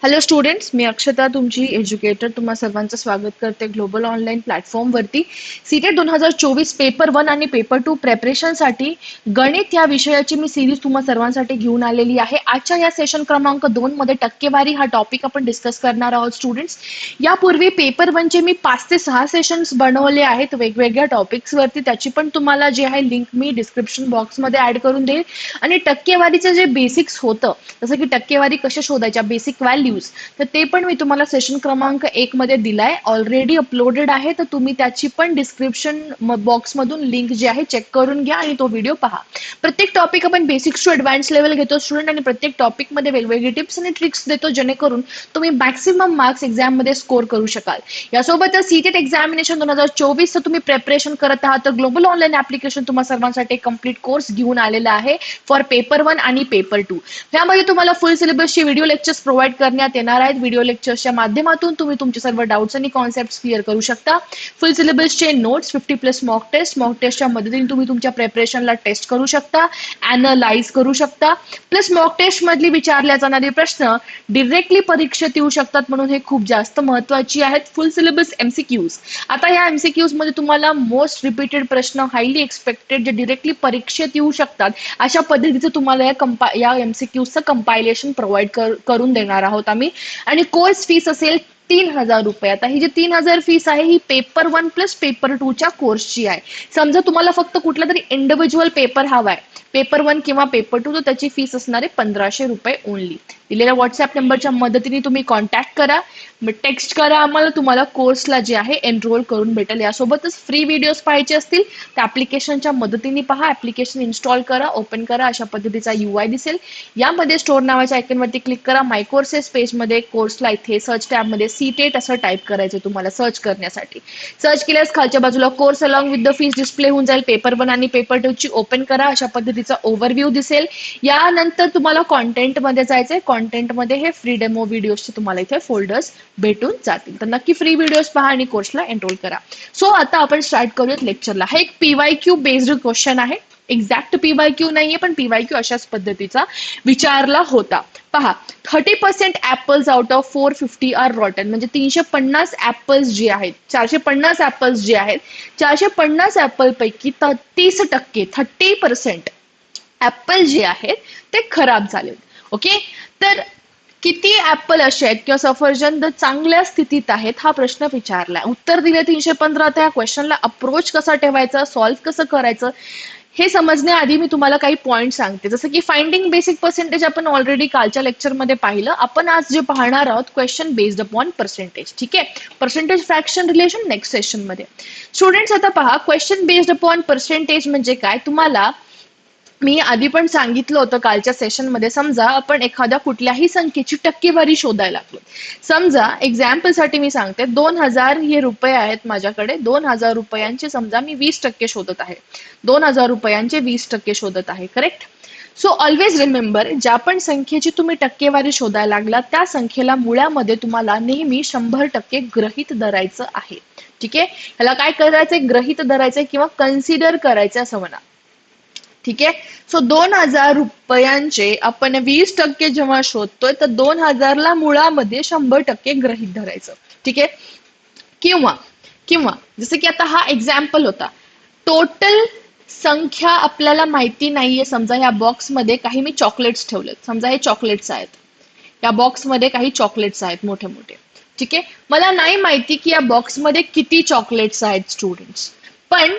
Hello students, मी अक्षता तुमची educator तुम्हा सर्वांचं स्वागत करते ग्लोबल ऑनलाईन प्लॅटफॉर्मवरती. सीटेट 2024 पेपर 1 आणि पेपर 2 प्रेपरेशनसाठी गणित या विषयाची मी सिरीज तुम्हा सर्वांसाठी घेऊन आलेली आहे. आजच्या या सेशन क्रमांक 2 मध्ये टक्केवारी हा टॉपिक आपण डिस्कस करणार आहोत स्टुडंट्स. यापूर्वी पेपर 1 चे मी 5 ते 6 सेशन्स बनवले आहेत वेगवेगळ्या टॉपिक्सवरती. त्याची पण तुम्हाला जे आहे लिंक मी डिस्क्रिप्शन बॉक्समध्ये ऍड करून देईल. आणि टक्केवारीचं जे बेसिक्स होतं, जसं की टक्केवारी कशा शोधायच्या, बेसिक व्हॅल्यूज, तर ते पण मी तुम्हाला सेशन क्रमांक 1 मध्ये दिलाय, ऑलरेडी अपलोडेड आहे. तर तुम्ही त्याची पण डिस्क्रिप्शन बॉक्स मधून लिंक जी आहे चेक करून घ्या आणि तो व्हिडिओ पहा. प्रत्येक टॉपिक आपण बेसिक्स टू ऍडव्हान्स लेवल घेतो स्टुडंट, आणि प्रत्येक टॉपिक मध्ये वेगवेगळे टिप्स आणि ट्रिक्स देतो जेणेकरून तुम्ही मॅक्सिमम मार्क्स एक्झाम मध्ये स्कोर करू शकाल. यासोबतच सीटेट एक्झामिनेशन 2024 तुम्ही प्रिपरेशन करत आहात तर ग्लोबल ऑनलाईन ऍप्लिकेशन तुम्हा सर्वांसाठी कम्प्लीट कोर्स घेऊन आलेला आहे फॉर पेपर 1 आणि पेपर 2. यामध्ये तुम्हाला फुल सिलेबसची व्हिडिओ लेक्चर्स प्रोव्हाइड करण्यात येणार आहेत. व्हिडिओ लेक्चर्सच्या माध्यमातून तुम्ही तुमचे सर्व डाऊट्स आणि कॉन्सेप्ट्स क्लिअर करू शकता. फुल सिलेबसचे नोट्स, 50+ मॉक टेस्टच्या मदतीने तुम्ही तुमच्या प्रिपरेशनला टेस्ट करू शकता, अॅनलाइज करू शकता. प्लस मॉक टेस्ट मधली विचारल्या जाणारे प्रश्न डिरेक्टली परीक्षेत येऊ शकतात, म्हणून हे खूप जास्त महत्वाची आहेत. फुल सिलेबस एमसीक्यूज. आता या एमसीक्यूज मध्ये तुम्हाला मोस्ट रिपीटेड प्रश्न, हायली एक्सपेक्टेड, जे डिरेक्टली परीक्षेत येऊ शकतात, अशा पद्धतीचं तुम्हाला या एमसीक्यूजचं कंपायलेशन प्रोव्हाइड करून देणार आहोत आम्ही. आणि कोर्स फीस असेल 3,000 रुपये. आता ही जी 3,000 फीस आहे ही पेपर 1 प्लस पेपर 2 च्या कोर्सची आहे. समजा तुम्हाला फक्त कुठला तरी इंडिव्हिज्युअल पेपर हवाय, पेपर 1 किंवा पेपर 2, तर त्याची फीस असणार आहे 1,500 रुपये ओनली. दिलेल्या व्हॉट्सअप नंबरच्या मदतीने तुम्ही कॉन्टॅक्ट करा, टेक्स्ट करा आम्हाला, तुम्हाला कोर्सला जे आहे एनरोल करून भेटेल. यासोबतच फ्री व्हिडिओज पाहायचे असतील तर ऍप्लिकेशनच्या मदतीने पहा, ऍप्लिकेशन इन्स्टॉल करा, ओपन करा, अशा पद्धतीचा UI दिसेल. यामध्ये स्टोर नावाच्या आयकॉनवरती क्लिक करा. माय कोर्सेस पेजमध्ये कोर्सला इथे सर्च टॅबमध्ये सीटेट असं टाईप करायचं तुम्हाला सर्च करण्यासाठी. सर्च केल्यास खालच्या बाजूला course along with the fees display होऊन जाईल. पेपर 1 आणि पेपर 2 ची ओपन करा, अशा पद्धतीचा ओव्हरव्ह्यू दिसेल. यानंतर तुम्हाला कॉन्टेंट मध्ये जायचंय. कॉन्टेंट मध्ये हे फ्री डेमो व्हिडिओजचे तुम्हाला इथे फोल्डर्स भेटून जातील. तर नक्की फ्री व्हिडिओज पहा आणि कोर्सला एनरोल करा. सो आता आपण स्टार्ट करूयात लेक्चरला. हा एक PYQ बेस्ड क्वेश्चन आहे. एक्झॅक्ट PYQ नाहीये, पण PYQ अशाच पद्धतीचा विचारला होता. पहा, 30% apples out of 450 are rotten. म्हणजे 350 ऍपल्स जे आहेत, 450 ऍपल्स जे आहेत, 450 ऍपल पैकी 30% ऍपल जे आहेत ते खराब झालेत. ओके, तर किती ऍपल असे आहेत किंवा सफरचंद चांगल्या स्थितीत आहेत, हा प्रश्न विचारलाय. उत्तर दिले 315. त्या क्वेश्चनला अप्रोच कसा ठेवायचा, सॉल्व्ह कसं करायचं, हे समजण्याआधी मी तुम्हाला काही पॉईंट सांगते. जसं की फाइंडिंग बेसिक पर्सेंटेज आपण ऑलरेडी कालच्या लेक्चरमध्ये पाहिलं. आपण आज जे पाहणार आहोत क्वेश्चन बेस्ड अपॉन पर्सेंटेज. ठीक आहे, percentage fraction relation next session मध्ये. स्टुडंट्स आता पहा, क्वेश्चन बेस्ड अपॉन पर्सेंटेज म्हणजे काय, तुम्हाला मी आधी पण सांगितलं होतं कालच्या सेशनमध्ये. समजा आपण एखाद्या कुठल्याही संख्येची टक्केवारी शोधायला लागलो. समजा एक्झाम्पल साठी मी सांगते, 2,000 हे रुपये आहेत माझ्याकडे. 2,000 रुपयांचे समजा मी 20% शोधत आहे. 2,000 रुपयांचे 20% शोधत आहे, करेक्ट. सो ऑलवेज रिमेंबर, ज्या पण संख्येची तुम्ही टक्केवारी शोधायला लागला त्या संख्येला मुळामध्ये तुम्हाला नेहमी 100% गृहीत धरायचं आहे. ठीक आहे, ह्याला काय करायचंय, गृहीत धरायचंय किंवा कन्सिडर करायचं असं म्हणा. ठीक आहे, सो 2,000 रुपयांचे आपण 20% जेव्हा शोधतोय तर 2,000 ला मुळामध्ये 100% गृहीत धरायचं. ठीक आहे, किंवा जसं की आता हा एक्झाम्पल होता, टोटल संख्या आपल्याला माहिती नाहीये. समजा या बॉक्समध्ये काही मी चॉकलेट्स ठेवलेत. समजा हे चॉकलेट्स आहेत, या बॉक्समध्ये काही चॉकलेट्स आहेत मोठे मोठे. ठीक आहे, मला नाही माहिती की या बॉक्समध्ये किती चॉकलेट्स आहेत स्टुडंट्स. पण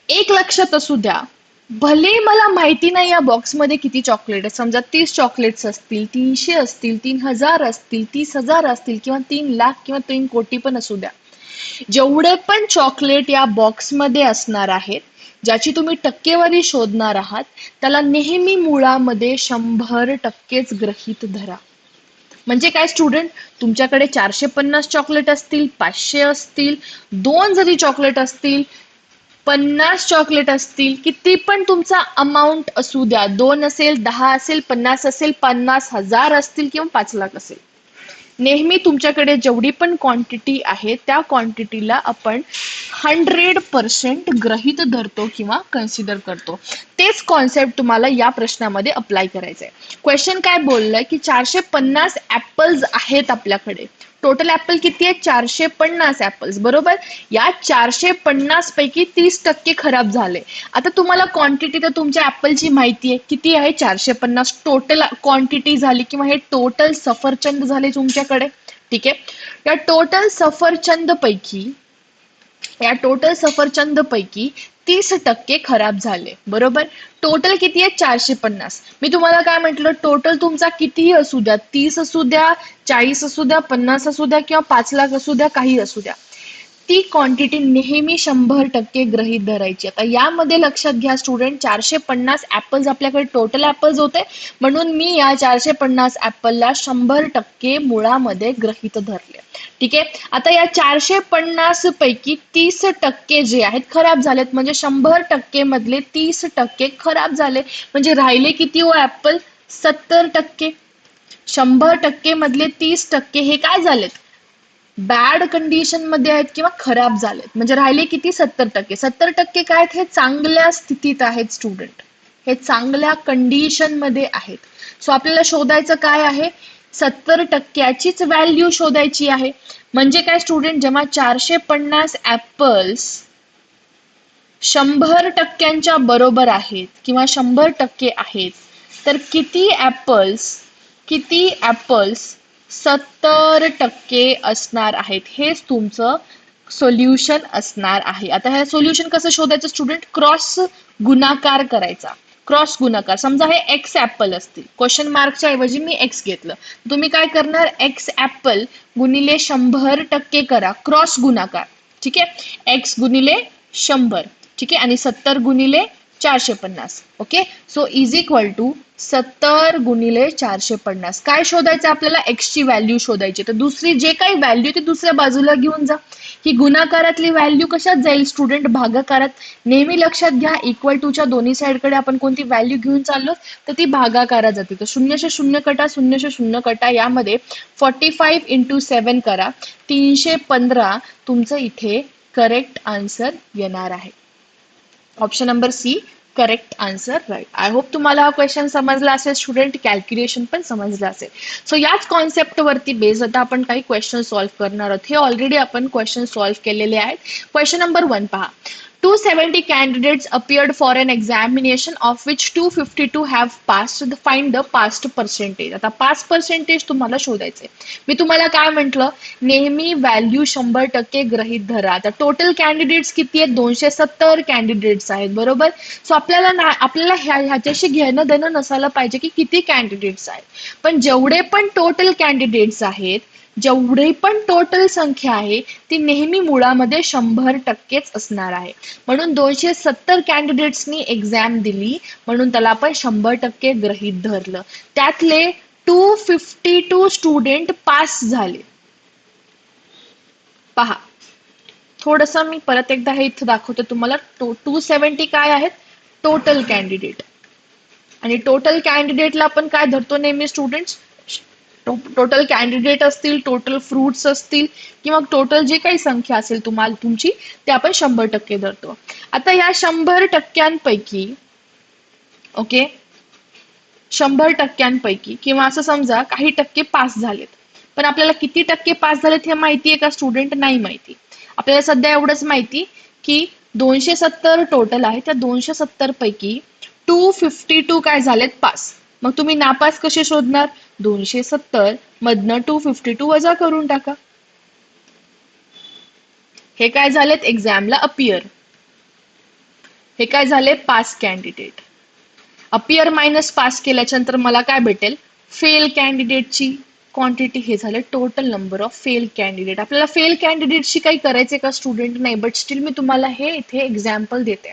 एक लक्षात असू द्या, भले मला माहिती नाही या बॉक्समध्ये किती चॉकलेट आहेत. समजा 30 चॉकलेट्स असतील, 300 असतील, 3,000 असतील, 30,000 असतील, किंवा 3,00,000 किंवा 3 कोटी पण असू द्या. जेवढे पण चॉकलेट या बॉक्समध्ये असणार आहेत, ज्याची तुम्ही टक्केवारी शोधणार आहात, त्याला नेहमी मुळामध्ये 100%च गृहीत धरा. म्हणजे काय स्टुडंट, तुमच्याकडे 450 चॉकलेट असतील, 500 असतील, 2 जरी चॉकलेट असतील, 50 चॉकलेट असतील, किती पण तुमचा अमाऊंट असू द्या, 2 असेल, 10 असेल, 50 असेल, 50,000 असतील किंवा 5 लाख असेल, नेहमी तुमच्याकडे जेवढी पण क्वांटिटी आहे त्या क्वांटिटीला आपण 100% गृहीत धरतो किंवा कन्सिडर करतो. तेच कॉन्सेप्ट तुम्हाला या प्रश्नामध्ये अप्लाय करायचं आहे. क्वेश्चन काय बोललंय की 450 ऍपल्स आहेत आपल्याकडे. टोटल ऍपल किती आहेत? 450 ऍपल्स, बरोबर. या 450 पैकी 30% खराब झाले. आता तुम्हाला क्वांटिटी तर तुमच्या ऍपलची माहिती आहे किती आहे? 450 टोटल क्वांटिटी झाली किंवा हे टोटल सफरचंद झाले तुमच्याकडे. ठीक आहे. या टोटल सफरचंद पैकी 30% खराब झाले, बरोबर. टोटल किती आहे? 450. मी तुम्हाला काय म्हटलं, टोटल तुमचा कितीही असू द्या, 30 असू द्या, 40 असू द्या, 50 असू द्या किंवा 5 लाख असू द्या, काही असू द्या, ती क्वांटिटी नेहमी 100% गृहीत धरायची. आता यामध्ये लक्षात घ्या स्टुडंट, 450 ऍपल्स आपल्याकडे टोटल ऍपल्स होते, म्हणून मी या 450 ऍपलला 100% मुळामध्ये गृहीत धरले. ठीक आहे. आता या 450 पैकी 30% जे आहेत खराब झालेत, म्हणजे 100% मधले 30% खराब झाले, म्हणजे राहिले किती हो ऍपल? 70%. 100% मधले 30% हे काय झालेत? बॅड कंडिशन मध्ये आहेत किंवा खराब झालेत, म्हणजे राहिले किती? 70%. 70% काय आहेत? हे चांगल्या स्थितीत आहेत स्टुडंट, हे चांगल्या कंडिशन मध्ये आहेत. सो आपल्याला शोधायचं काय आहे? 70%चीच व्हॅल्यू शोधायची आहे. म्हणजे काय स्टुडंट, जेव्हा 450 ऍपल्स 100%च्या बरोबर आहेत किंवा 100% आहेत, तर किती ऍपल्स 70% असणार आहेत, हेच तुमचं सोल्युशन असणार आहे. आता हे सोल्युशन कसं शोधायचं स्टुडंट? क्रॉस गुणाकार करायचा. क्रॉस गुणाकार, समजा हे एक्स ऍपल असतील, क्वेश्चन मार्कच्या ऐवजी मी एक्स घेतलं, तुम्ही काय करणार? एक्स ऍपल गुणिले 100% करा, क्रॉस गुणाकार. ठीक आहे. एक्स गुणिले 100, ठीक आहे, आणि 70 गुणिले 450. Okay. So is equal to 70 गुणिले 450. काय शोधायचं आपल्याला? एक्स ची व्हॅल्यू शोधायची. तर दुसरी जे काही व्हॅल्यू ती दुसऱ्या बाजूला घेऊन जा. ही गुणाकारातली व्हॅल्यू कशात जाईल स्टुडंट? भागाकारात. नेहमी लक्षात घ्या, इक्वल टूच्या दोन्ही साईडकडे आपण कोणती व्हॅल्यू घेऊन चाललो तर ती भागाकारात जाते. तर 0 कटा 0 कटा, यामध्ये 45 इंटू 7 करा, 315 तुमचं इथे करेक्ट आन्सर येणार आहे. Option number C correct answer, right. I hope तुम्हाला हा क्वेश्चन समजला असेल स्टुडंट, कॅल्क्युलेशन पण समजलं असेल. सो याच कॉन्सेप्ट वरती बेस आता आपण काही क्वेश्चन सॉल्व्ह करणार आहोत. हे ऑलरेडी आपण क्वेश्चन सॉल्व्ह केलेले आहेत. क्वेश्चन नंबर 1 पहा. 270 candidates appeared for an examination of which 252 have passed. Find the past percentage. आता पास पर्सेंटेज तुम्हाला शोधायचे. मी तुम्हाला काय म्हटलं? नेहमी व्हॅल्यू 100% गृहीत धरा. आता टोटल कॅन्डिडेट्स किती आहेत? 270 कॅन्डिडेट्स आहेत, बरोबर. सो आपल्याला ह्याच्याशी घेणं देणं नसायला पाहिजे की किती कॅन्डिडेट्स आहेत, पण जेवढे पण टोटल कॅन्डिडेट्स आहेत, जेवढी पण टोटल संख्या आहे ती नेहमी मुळामध्ये 100%च असणार आहे. म्हणून 270 कॅन्डिडेट्सनी एक्झाम दिली, म्हणून त्याला आपण 100% गृहीत धरलं. त्यातले 252 स्टुडंट पास झाले. पहा, थोडस मी परत एकदा हे इथं दाखवते तुम्हाला. 270 काय आहेत? Total candidate. आणि टोटल कॅन्डिडेटला आपण काय धरतो नेहमी स्टुडंट्स? टोटल कॅन्डिडेट असतील, टोटल फ्रुट्स असतील किंवा टोटल जे काही संख्या असेल तुम्हाला तुमची, ते आपण 100% धरतो. आता या 100%पैकी, ओके, 100%पैकी किंवा असं समजा काही टक्के पास झालेत, पण आपल्याला किती टक्के पास झालेत हे माहितीये का स्टुडंट? नाही माहिती. आपल्याला सध्या एवढंच माहिती की 270 टोटल आहे, त्या 270 पैकी 252 काय झालेत? पास. मग तुम्ही नापास कसे शोधणार? 270 मधनं 252 वजा करून टाका. हे काय झालेत? एक्झामला अपियर. हे काय झाले? Pass candidate. Appear minus pass केल्याच्या नंतर मला काय भेटेल? फेल कॅन्डिडेटची क्वांटिटी. हे झालं total number of fail candidate. आपल्याला फेल कॅन्डिडेटशी काही करायचे का स्टुडंट? नाही, बट स्टील मी तुम्हाला हे इथे एक्झाम्पल देते.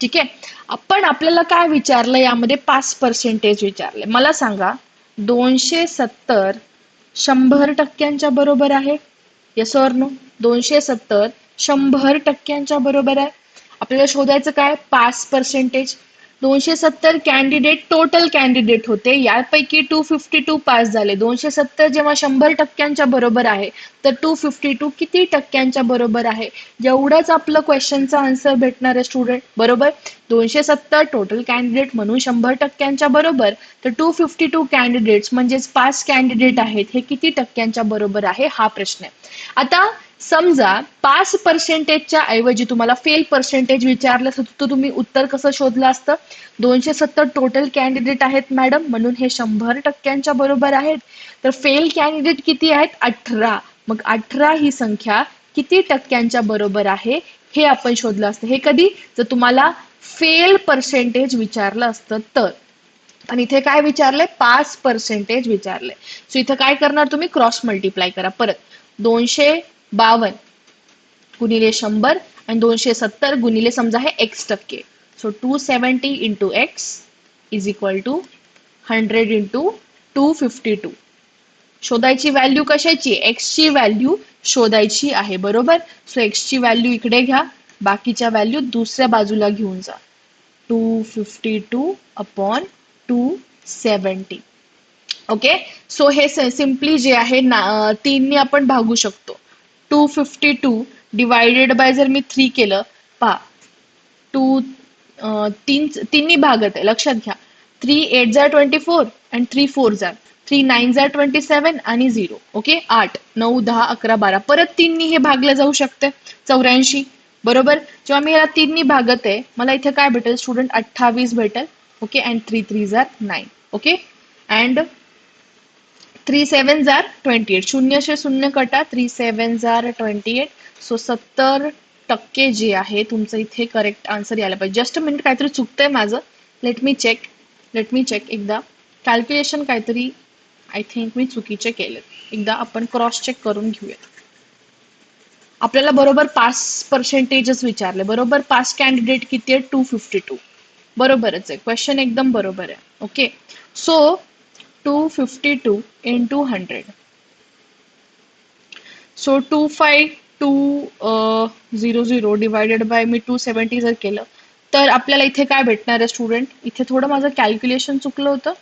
ठीक आहे. आपण आपल्याला काय विचारलं यामध्ये? पास पर्सेंटेज विचारले. मला सांगा, 270 100%च्या बरोबर आहे? Yes or no? 270 100%च्या बरोबर आहे. आपल्याला शोधायचं काय? Pass percentage. 270 candidate total candidate होते, यापैकी 252 पास झाले. 270 जेव्हा 100% बरोबर आहे, तर 252 किती टक्क्यांच्या बरोबर आहे? एवढंच आपलं क्वेश्चनचा आन्सर भेटणार आहे स्टुडंट, बरोबर. 270 टोटल कॅन्डिडेट म्हणून 100% बरोबर, तर 252 कॅन्डिडेट्स म्हणजेच 5 कॅन्डिडेट आहेत, हे किती टक्क्यांच्या बरोबर आहे, हा प्रश्न आहे. आता समजा पास पर्सेंटेजच्या ऐवजी तुम्हाला फेल पर्सेंटेज विचारलं असतं, तर तुम्ही उत्तर कसं शोधलं असतं? 270 टोटल कॅन्डिडेट आहेत मॅडम, म्हणून हे 100% बरोबर आहेत. तर फेल कॅन्डिडेट किती आहेत? 18. मग 18 ही संख्या किती टक्क्यांच्या बरोबर आहे, हे आपण शोधलं असतं. हे कधी? जर तुम्हाला फेल पर्सेंटेज विचारलं असतं तर. आणि इथे काय विचारलंय? पास पर्सेंटेज विचारलंय. सो इथे काय करणार तुम्ही? क्रॉस मल्टिप्लाय करा. परत 252 गुणिले 100 आणि 270 गुणिले समजा हे x टक्के. So 270 into x is equal to 100 into 252. शोधायची व्हॅल्यू कशाची? x ची व्हॅल्यू शोधायची आहे, बरोबर. सो x ची व्हॅल्यू इकडे घ्या, बाकीच्या व्हॅल्यू दुसऱ्या बाजूला घेऊन जा. 252 अपॉन 270. ओके. सो हे सिम्पली जे आहे ना, 3 ने आपण भागू शकतो. 252 डिवायडेड बाय जर मी 3 केलं, पहा 2 तीननी भागत आहे, लक्षात घ्या. 3 8 जार 24 आणि 3 4 जार 3 9 जार 27 आणि 0. ओके. 8 9 10 11 12 परत 3 हे भागलं जाऊ शकते, 84. बरोबर. जेव्हा मी याला 3 नी भागत आहे, मला इथे काय भेटेल स्टुडंट? 28 भेटेल. Okay. And 3 3 jar 9. Okay. And 3 7 जार 28. शून्य से शून्य कटा, 3 7 जार 28. सो 70% जे आहे तुमचं इथे करेक्ट आन्सर यायला पाहिजे. जस्ट मिनिट, काहीतरी चुकतंय माझं. लेट मी चेक एकदा. कॅल्क्युलेशन काहीतरी आय थिंक मी चुकीचे केले. एकदा आपण क्रॉस चेक करून घेऊया. आपल्याला बरोबर पास पर्सेंटेजच विचारले, बरोबर. पास कॅन्डिडेट किती आहे? 252. बरोबरच आहे, क्वेश्चन एकदम बरोबर आहे. Okay. So 252 into 100. So 25200 divided by मी 270 जर केलं, तर आपल्याला इथे काय भेटणार आहे स्टुडंट? इथे थोडं माझं कॅल्क्युलेशन चुकलं होतं.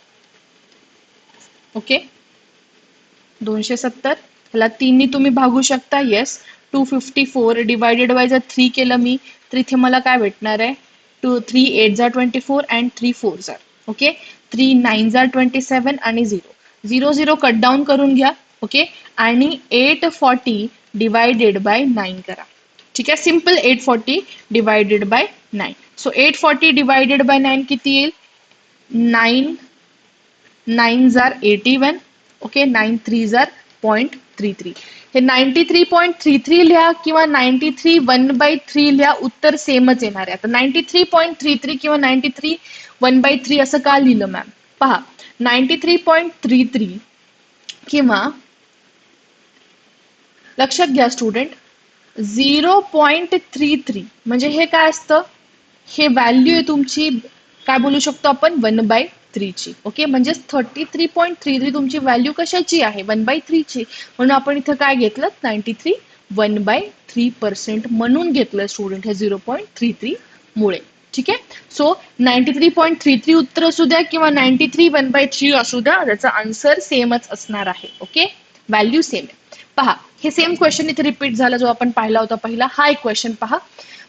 ओके. 270 ह्याला 3 तुम्ही भागू शकता. येस. 254 डिवायडेड बाय जर 3 केलं मी, तर इथे मला काय भेटणार आहे? 3 8 जार 24 अँड 3 4 जार. ओके. 3 9 जार 27 आणि 0 0 0 कट डाऊन करून घ्या. ओके. आणि 840 डिवायडेड बाय 9 करा. ठीक आहे. Simple 840 divided by 9. So 840 divided by 9 किती येईल? 9 9 जार 81. ओके. 9 3 जार 0.33. हे 93.33 लिहा किंवा 93 1/3 लिहा, उत्तर सेमच येणार आहे. आता 93.33 किंवा 93 1/3 असं का लिहिलं मॅम? पहा, 93.33 किंवा लक्षात घ्या स्टुडंट, 0.33 म्हणजे हे काय असतं? हे व्हॅल्यू आहे तुमची, काय बोलू शकतो आपण? 1/3 ची. ओके. म्हणजे 33.33 तुमची व्हॅल्यू कशाची आहे? 1/3 ची. म्हणून आपण इथं काय घेतलं? 93 1/3% म्हणून घेतलं स्टुडंट, हे 0.33 मुळे. ठीक आहे. सो 93.33 उत्तर असू द्या किंवा 93 1/3 असू द्या, त्याचा आन्सर सेमच असणार आहे. ओके. व्हॅल्यू सेम आहे. पहा, हे सेम क्वेश्चन इथे रिपीट झाला जो आपण पाहिला होता पहिला. हा एक क्वेश्चन पहा.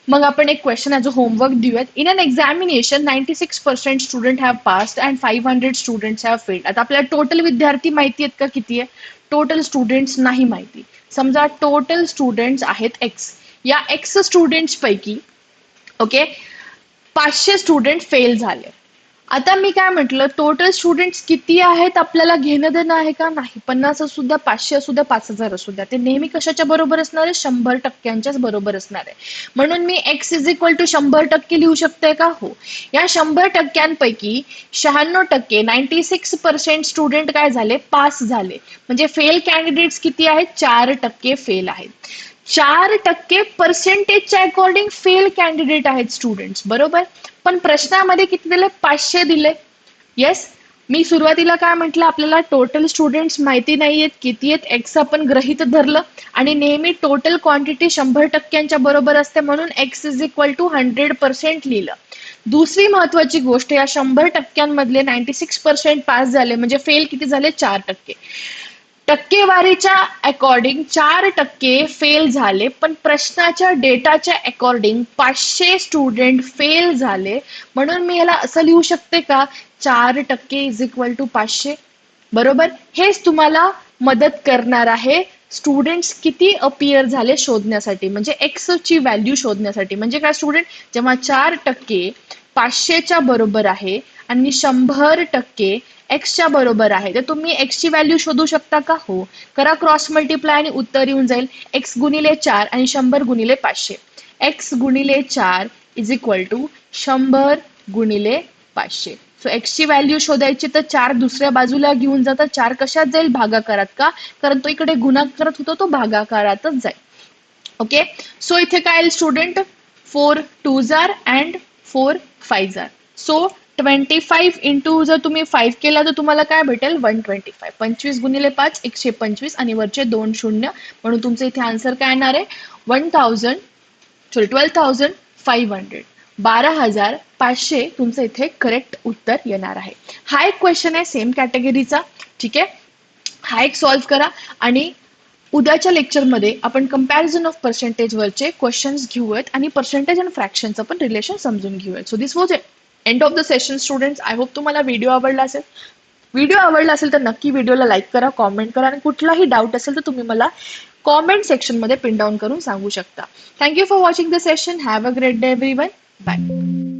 मग आपण एक क्वेश्चन ॲज अ होमवर्क देऊयात. In an examination 96% student have passed and 500 students have failed. आता आपल्याला टोटल विद्यार्थी माहिती आहेत का किती आहे? टोटल स्टुडंट्स नाही माहिती. समजा टोटल स्टुडंट्स आहेत एक्स. या एक्स स्टुडंट्स पैकी ओके 500 स्टुडंट फेल झाले. आता मी काय म्हटलं, टोटल स्टुडंट्स किती आहेत आपल्याला घेणं देणं आहे का? नाही. 50 असू द्या, 500 असू द्या, 5000 असू द्या, ते नेहमी कशाच्या बरोबर असणार आहे? 100%च्याच बरोबर असणार आहे. म्हणून मी x इज इक्वल टू 100% लिहू शकते का? हो. या 100%पैकी 96% 96% स्टुडंट काय झाले? पास झाले. म्हणजे फेल कॅन्डिडेट्स किती आहेत? 4% फेल आहेत. 4% पर्सेंटेजच्या अकॉर्डिंग फेल कॅन्डिडेट आहेत स्टुडंट्स, बरोबर. पण प्रश्नामध्ये किती दिले? 500 दिले. येस. मी सुरुवातीला काय म्हटलं, आपल्याला टोटल स्टुडंट्स माहिती नाहीयेत किती आहेत, एक्स आपण गृहीत धरलं आणि नेहमी टोटल क्वांटिटी 100%च्या बरोबर असते, म्हणून एक्स इज इक्वल टू 100% लिहिलं. दुसरी महत्वाची गोष्ट, या 100% 96% पास झाले म्हणजे फेल किती झाले? 4%. टक्केवारीच्या अकॉर्डिंग 4% फेल झाले, पण प्रश्नाच्या डेटाच्या अकॉर्डिंग 500 स्टुडंट फेल झाले. म्हणून मी ह्याला असं लिहू शकते का? 4% इज इक्वल टू 500. बरोबर. हेच तुम्हाला मदत करणार आहे स्टुडंट्स किती अपियर झाले शोधण्यासाठी, म्हणजे एक्स ची व्हॅल्यू शोधण्यासाठी. म्हणजे काय स्टुडंट, जेव्हा 4% 500च्या बरोबर आहे आणि 100% एक्सच्या बरोबर आहे, तर तुम्ही एक्सची व्हॅल्यू शोधू शकता का? हो. करा क्रॉस मल्टिप्लाय आणि उत्तर येऊन जाईल एक्स गुणिले 4 आणि 100 गुणिले 500. एक्स गुणिले 4 इज इक्वल टू 100 गुणिले 500. सो एक्स ची व्हॅल्यू शोधायची, तर 4 दुसऱ्या बाजूला घेऊन जाता. 4 कशात जाईल? भागाकारात. का? कारण तो इकडे गुणाकारात होतो, तो भागाकारातच जाईल. ओके. सो इथे काय येईल student? 4 2s and 4 5s. So 25 into जर तुम्ही 5 केला तर तुम्हाला काय भेटेल? 125. 25 गुणिले 5 125 आणि वरचे 2 शून्य, म्हणून तुमचं इथे आन्सर काय येणार आहे? 12,500. 12,500 तुमचं इथे करेक्ट उत्तर येणार आहे. हा एक क्वेश्चन आहे सेम कॅटेगरीचा. ठीक आहे. हा एक सॉल्व्ह करा आणि उद्याच्या लेक्चरमध्ये आपण कंपॅरिझन ऑफ पर्सेंटेज वरचे क्वेश्चन्स घेऊयात आणि पर्सेंटेज आणि फ्रॅक्शनचं पण रिलेशन समजून घेऊयात. So this was end of the session students. I hope तुम्हाला व्हिडिओ आवडला असेल. व्हिडिओ आवडला असेल तर नक्की व्हिडिओला लाईक करा, कॉमेंट करा आणि कुठलाही डाऊट असेल तर तुम्ही मला कॉमेंट सेक्शनमध्ये पिन डाऊन करून सांगू शकता. Thank you for watching the session. Have a great day everyone. Bye.